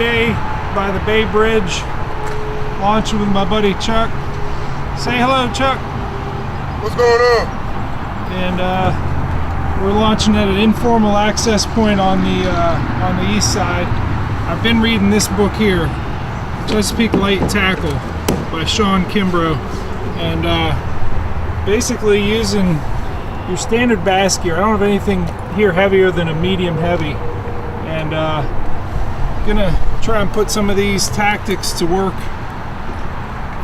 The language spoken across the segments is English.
today by the Bay Bridge, launching with my buddy Chuck. Say hello, Chuck. What's going on? And we're launching at an informal access point on the east side. I've been reading this book here, Chesapeake Light Tackle by Sean Kimbrough, and basically using your standard bass gear. I don't have anything here heavier than a medium heavy, and gonna try and put some of these tactics to work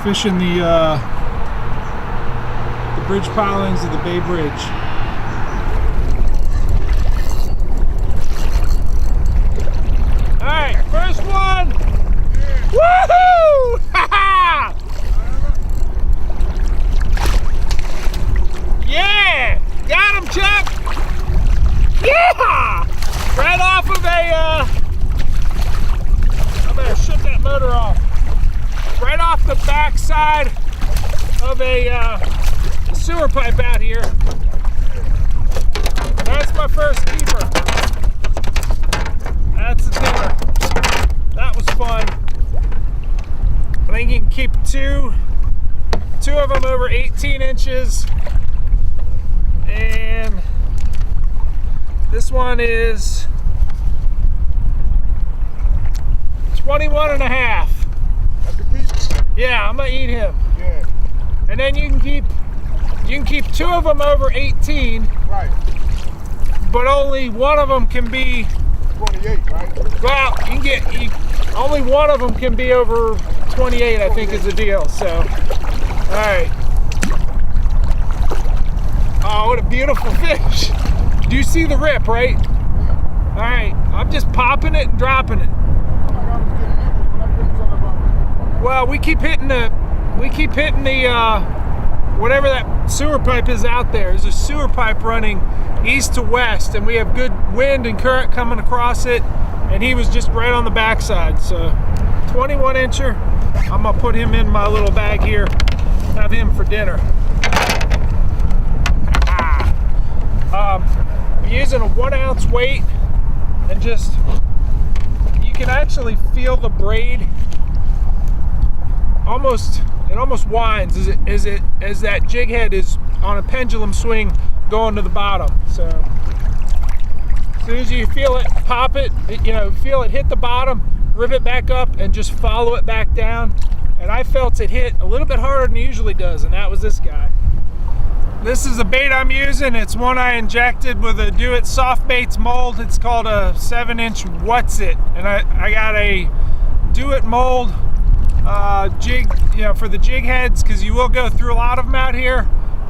fishing the bridge pilings of the Bay Bridge. All right, first one. Yeah. Woohoo! Ha-ha! Yeah! Got him, Chuck! Yeah! Right off of a, I better shut that motor off. Right off the back side of a sewer pipe out here. That's my first keeper. That's the dinner. That was fun. I think you can keep two of them over 18 inches. And this one is 21 and a half. That's the keeper? Yeah, I'm gonna eat him. Yeah. And then you can keep two of them over 18. Right. But only one of them can be 28, right? Well, only one of them can be over 28, I think is the deal. So, all right. Oh, what a beautiful fish. Do you see the rip, right? All right, I'm just popping it and dropping it. Well, we keep hitting the whatever that sewer pipe is out there. There's a sewer pipe running east to west, and we have good wind and current coming across it, and he was just right on the backside. So 21 incher. I'm gonna put him in my little bag here, have him for dinner. I'm using a 1 ounce weight, and just, you can actually feel the braid it almost winds as that jig head is on a pendulum swing going to the bottom. So as soon as you feel it pop it, feel it hit the bottom, rip it back up and just follow it back down. And I felt it hit a little bit harder than it usually does, and that was this guy. This is the bait I'm using. It's one I injected with a Do It Soft Baits mold. It's called a 7-inch What's It, and I got a Do It mold jig, for the jig heads, because you will go through a lot of them out here.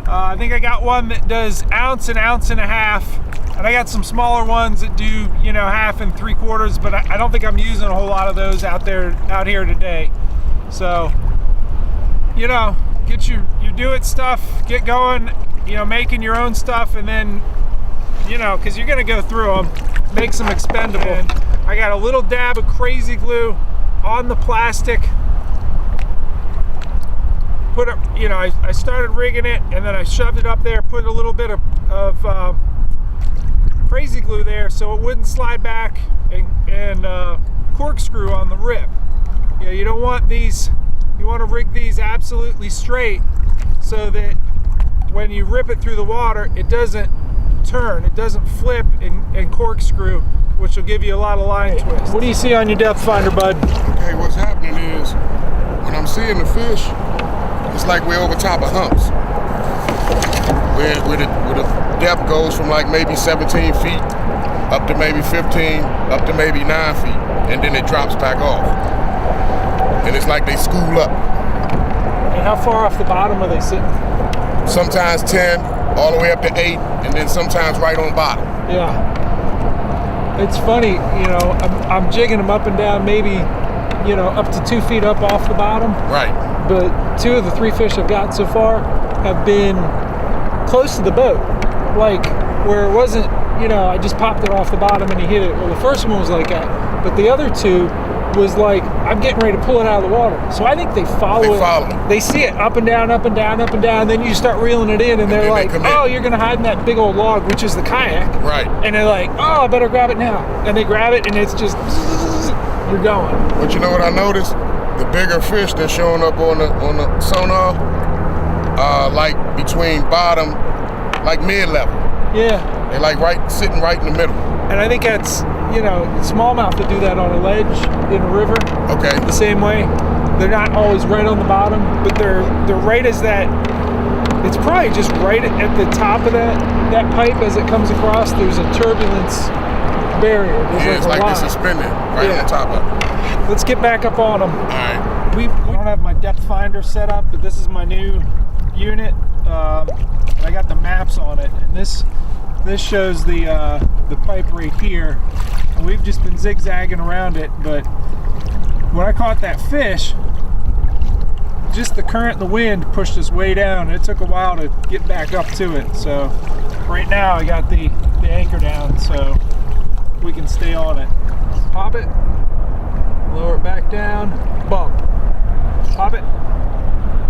I think I got one that does ounce and a half, and I got some smaller ones that do 1/2 and 3/4, but I don't think I'm using a whole lot of those out here today. So get your Do It stuff, get going, making your own stuff, and then because you're gonna go through them, make some expendable. And I got a little dab of Crazy Glue on the plastic. Put it, I started rigging it, and then I shoved it up there, put a little bit of Crazy Glue there so it wouldn't slide back and corkscrew on the rip. You don't want these, you want to rig these absolutely straight so that when you rip it through the water, it doesn't turn, it doesn't flip and corkscrew, which will give you a lot of line twist. What do you see on your depth finder, bud? Okay, what's happening is when I'm seeing the fish, it's like we're over top of humps. Where the depth goes from like maybe 17 feet up to maybe 15, up to maybe 9 feet, and then it drops back off. And it's like they school up. And how far off the bottom are they sitting? Sometimes 10, all the way up to 8, and then sometimes right on bottom. Yeah. It's funny, I'm jigging them up and down, maybe, up to 2 feet up off the bottom. Right. But 2 of the 3 fish I've got so far have been close to the boat, like where it wasn't, I just popped it off the bottom and he hit it. Well, the first one was like that, but the other 2 was like, I'm getting ready to pull it out of the water. So I think they follow it. They see it up and down, up and down, up and down, and then you start reeling it in, and they're like, oh, you're gonna hide in that big old log, which is the kayak. Right. And they're like, oh, I better grab it now. And they grab it, and it's just, you're going. But you know what I noticed? The bigger fish that's showing up on the sonar, like between bottom, like mid-level. Yeah. They're like sitting right in the middle. And I think that's, you know, smallmouth will do that on a ledge in a river. Okay. The same way. They're not always right on the bottom, but they're right as that. It's probably just right at the top of that pipe as it comes across. There's a turbulence barrier. There's It's like they're suspended right on top of it. Let's get back up on them. All right. I don't have my depth finder set up, but this is my new unit. I got the maps on it, and this shows the pipe right here. And we've just been zigzagging around it, but when I caught that fish, just the current and the wind pushed us way down. It took a while to get back up to it. So right now I got the anchor down so we can stay on it. Pop it, lower it back down, bump. Pop it,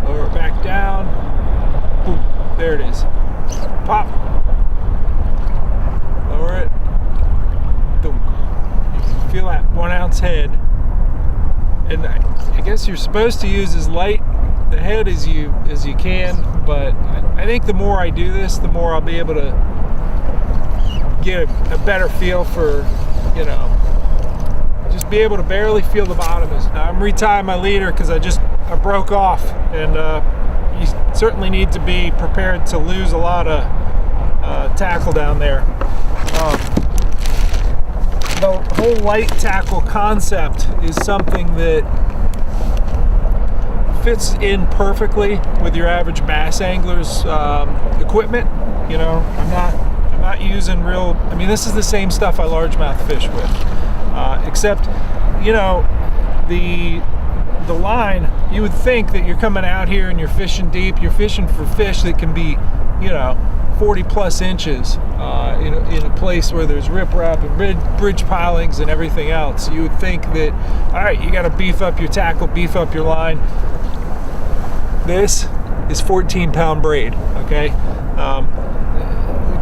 lower it back down, boom, there it is. Pop, lower it, boom. You can feel that 1 ounce head. And I guess you're supposed to use as light the head as you can, but I think the more I do this, the more I'll be able to get a better feel for, you know, just be able to barely feel the bottom. I'm retying my leader because I broke off, and you certainly need to be prepared to lose a lot of tackle down there. The whole light tackle concept is something that fits in perfectly with your average bass angler's equipment. You know, I'm not using real. I mean, this is the same stuff I largemouth fish with, except, you know, the line. You would think that you're coming out here and you're fishing deep. You're fishing for fish that can be, you know, 40 plus inches in a place where there's riprap and bridge pilings and everything else. You would think that, all right, you got to beef up your tackle, beef up your line. This is 14-pound braid, okay?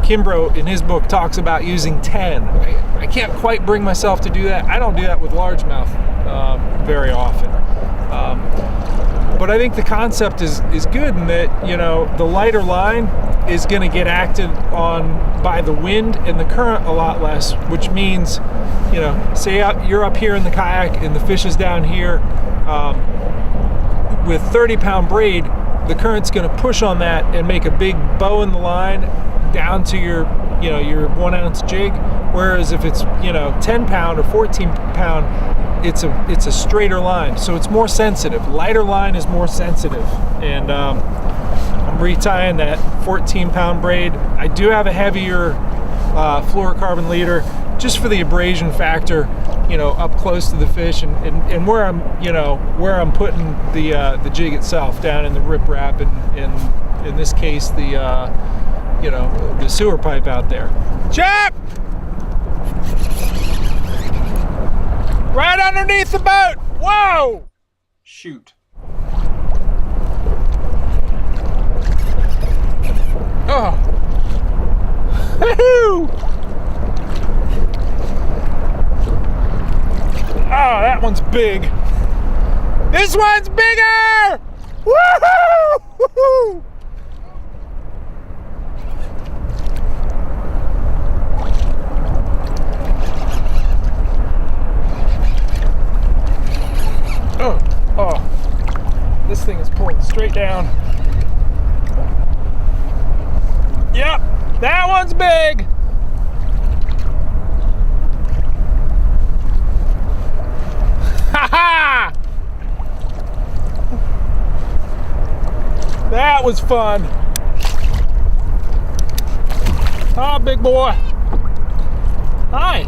Kimbrough in his book talks about using 10. I can't quite bring myself to do that. I don't do that with largemouth very often. But I think the concept is good in that, you know, the lighter line is going to get acted on by the wind and the current a lot less, which means, you know, say you're up here in the kayak and the fish is down here, with 30-pound braid, the current's going to push on that and make a big bow in the line down to your 1 ounce jig. Whereas if it's, you know, 10-pound or 14-pound, it's a straighter line, so it's more sensitive. Lighter line is more sensitive, and I'm retying that 14-pound braid. I do have a heavier fluorocarbon leader just for the abrasion factor, you know, up close to the fish and where I'm putting the jig itself down in the riprap and in this case the sewer pipe out there. Chip! Right underneath the boat! Whoa! Shoot. Oh. Woo-hoo! Oh, that one's big. This one's bigger! Woohoo! Woo-hoo! Oh, this thing is pulling straight down. Yep, that one's big. Ha ha! That was fun. Ah, big boy. Hi.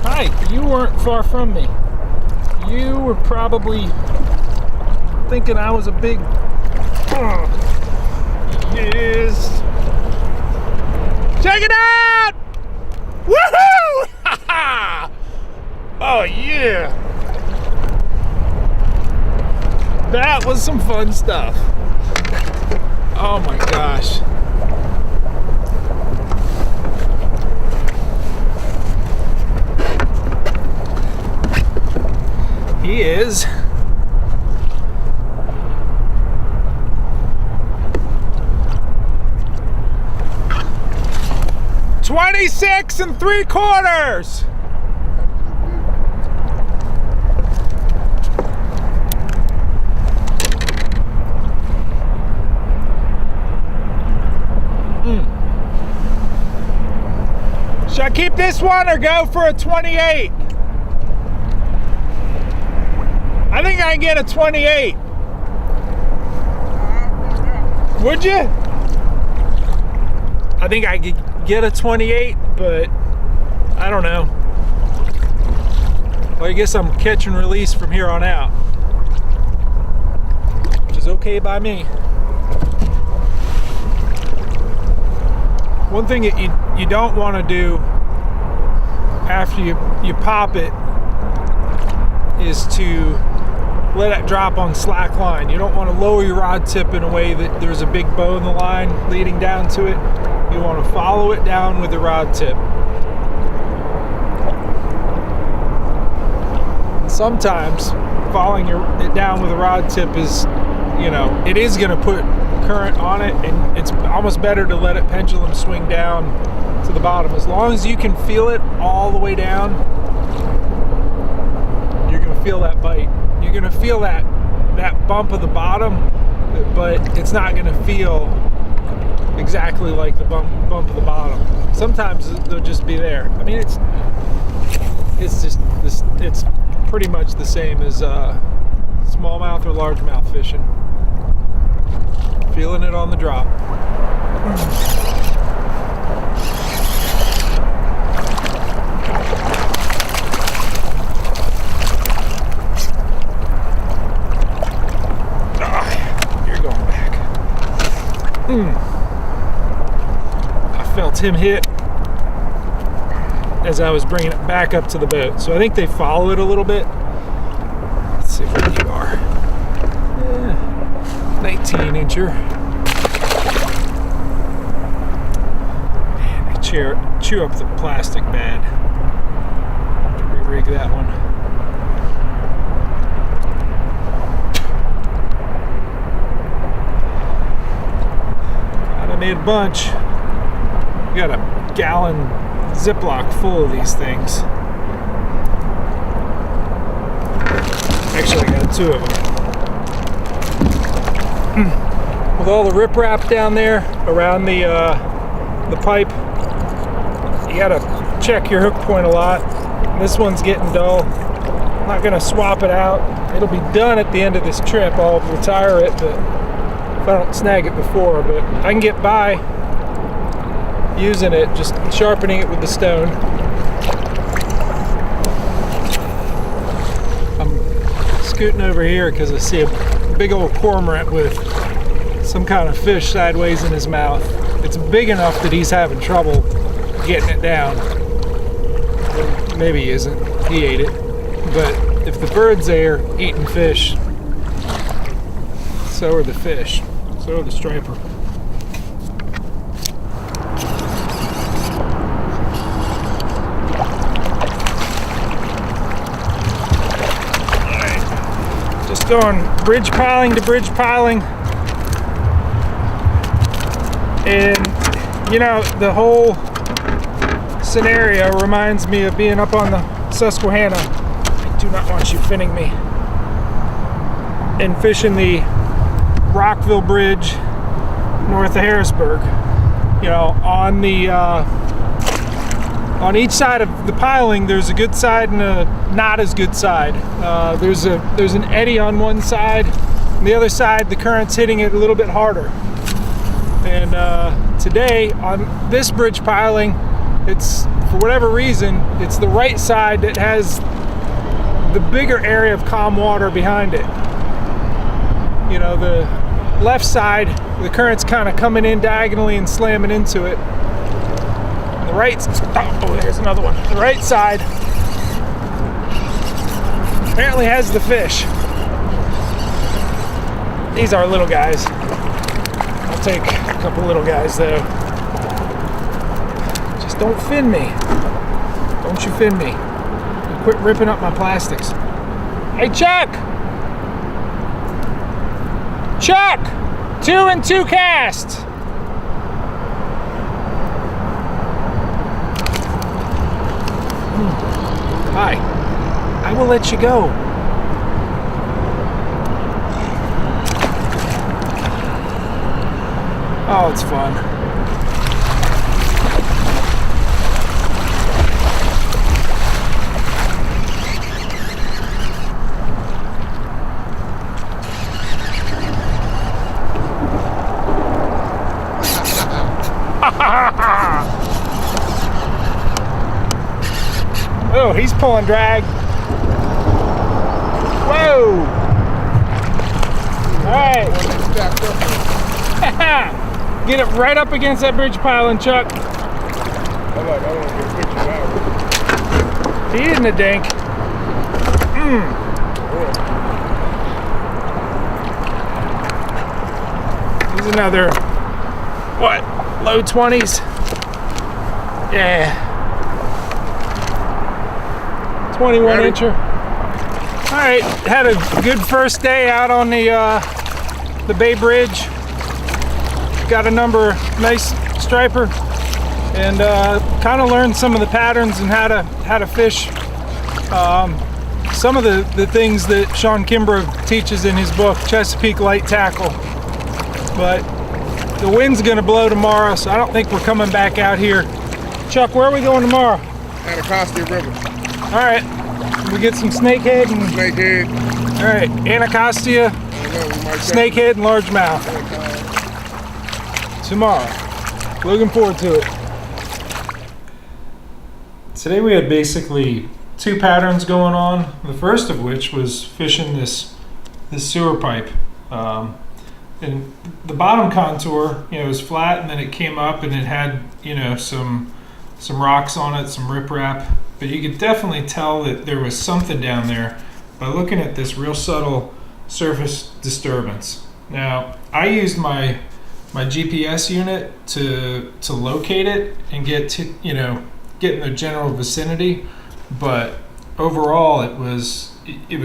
Hi, you weren't far from me. You were probably thinking I was a big... Yes. Check it out! Woohoo! Ha ha! Oh yeah! That was some fun stuff. Oh my gosh. He is. $26.75. Should I keep this one or go for a 28? I think I can get a 28. Would you? I think I could get a 28, but I don't know. Well, I guess I'm catch and release from here on out, which is okay by me. One thing that you don't want to do after you pop it is to let it drop on slack line. You don't want to lower your rod tip in a way that there's a big bow in the line leading down to it. You want to follow it down with the rod tip. And sometimes following it down with a rod tip is, it is going to put current on it, and it's almost better to let it pendulum swing down to the bottom. As long as you can feel it all the way down, you're going to feel that bite. You're going to feel that bump of the bottom, but it's not going to feel exactly like the bump of the bottom. Sometimes they'll just be there. I mean, it's pretty much the same as smallmouth or largemouth fishing. Feeling it on the drop. You're going back. I felt him hit as I was bringing it back up to the boat. So I think they follow it a little bit. Let's see where you are. 19-incher. Man, they chew up the plastic bad. Re-rig that one. God, I made a bunch. We got a gallon Ziploc full of these things. Actually, I got 2 of them. With all the riprap down there around the pipe, you gotta check your hook point a lot. This one's getting dull. I'm not gonna swap it out. It'll be done at the end of this trip. I'll retire it, but if I don't snag it before, but I can get by using it, just sharpening it with the stone. I'm scooting over here because I see a big old cormorant with some kind of fish sideways in his mouth. It's big enough that he's having trouble getting it down. Or maybe he isn't. He ate it. But if the bird's there eating fish, so are the fish. So are the striper. Just going bridge piling to bridge piling. And the whole scenario reminds me of being up on the Susquehanna. I do not want you finning me. And fishing the Rockville Bridge north of Harrisburg. On each side of the piling, there's a good side and a not as good side. There's an eddy on one side. On the other side, the current's hitting it a little bit harder. And today, on this bridge piling, it's, for whatever reason, it's the right side that has the bigger area of calm water behind it. The left side, the current's kind of coming in diagonally and slamming into it. The right, oh, there's another one. The right side apparently has the fish. These are little guys. I'll take a couple little guys though. Just don't fin me. Don't you fin me. And quit ripping up my plastics. Hey, Chuck! Chuck! 2 and 2 cast! Hi. I will let you go. Oh, it's fun. Oh, he's pulling drag. Whoa! All right. Get it right up against that bridge piling, Chuck. He isn't a dink. Here's another, what, low 20s? Yeah. 21 incher. All right, had a good first day out on the Bay Bridge. Got a number nice striper, and kind of learned some of the patterns and how to fish. Some of the things that Sean Kimbrough teaches in his book, Chesapeake Light Tackle. But the wind's gonna blow tomorrow, so I don't think we're coming back out here. Chuck, where are we going tomorrow? Anacostia River. All right, we get some snakehead and Snakehead. all right, Anacostia, snakehead, and largemouth tomorrow. Looking forward to it. Today we had basically 2 patterns going on. The first of which was fishing this sewer pipe. And the bottom contour, was flat, and then it came up and it had, some rocks on it, some riprap. But you could definitely tell that there was something down there by looking at this real subtle surface disturbance. Now, I used my GPS unit to locate it and get in the general vicinity, but overall it was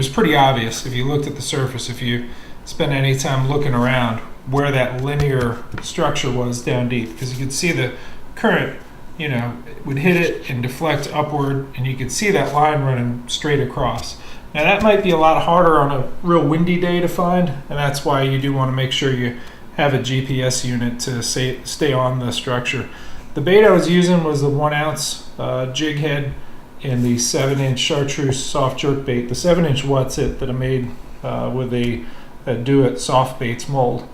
pretty obvious if you looked at the surface, if you spent any time looking around, where that linear structure was down deep, because you could see the current would hit it and deflect upward, and you could see that line running straight across. Now that might be a lot harder on a real windy day to find, and that's why you do want to make sure you have a GPS unit to stay on the structure. The bait I was using was the 1 ounce jig head and the 7-inch chartreuse soft jerk bait. The 7-inch What's It that I made with a Do It soft baits mold.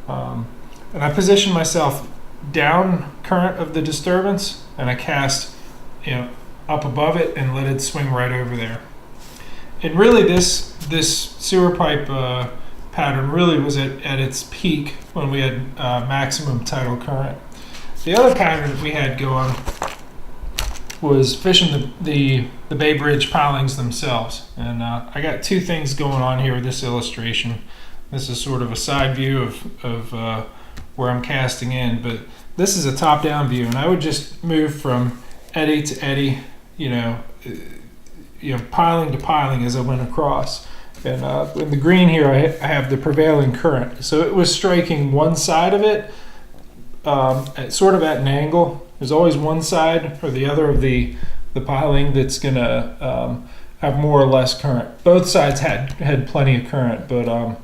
And I positioned myself down current of the disturbance, and I cast up above it and let it swing right over there. And really this sewer pipe pattern really was at its peak when we had maximum tidal current. The other pattern that we had going was fishing the Bay Bridge pilings themselves. And I got 2 things going on here with this illustration. This is sort of a side view of where I'm casting in, but this is a top-down view, and I would just move from eddy to eddy, piling to piling as I went across. And in the green here, I have the prevailing current, so it was striking one side of it, sort of at an angle. There's always one side or the other of the piling that's gonna have more or less current. Both sides had plenty of current, but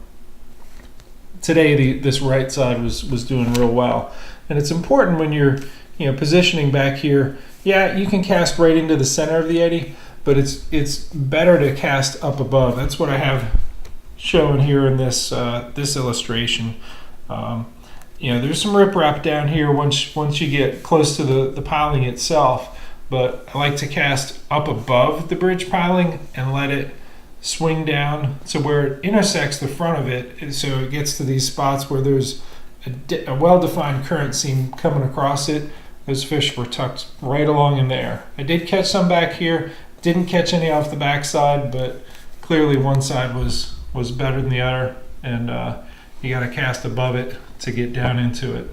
today this right side was doing real well. And it's important when you're positioning back here. Yeah, you can cast right into the center of the eddy, but it's better to cast up above. That's what I have shown here in this illustration. There's some riprap down here once you get close to the piling itself, but I like to cast up above the bridge piling and let it swing down so where it intersects the front of it, so it gets to these spots where there's a well-defined current seam coming across it. Those fish were tucked right along in there. I did catch some back here, didn't catch any off the backside, but clearly one side was better than the other, and you got to cast above it to get down into it.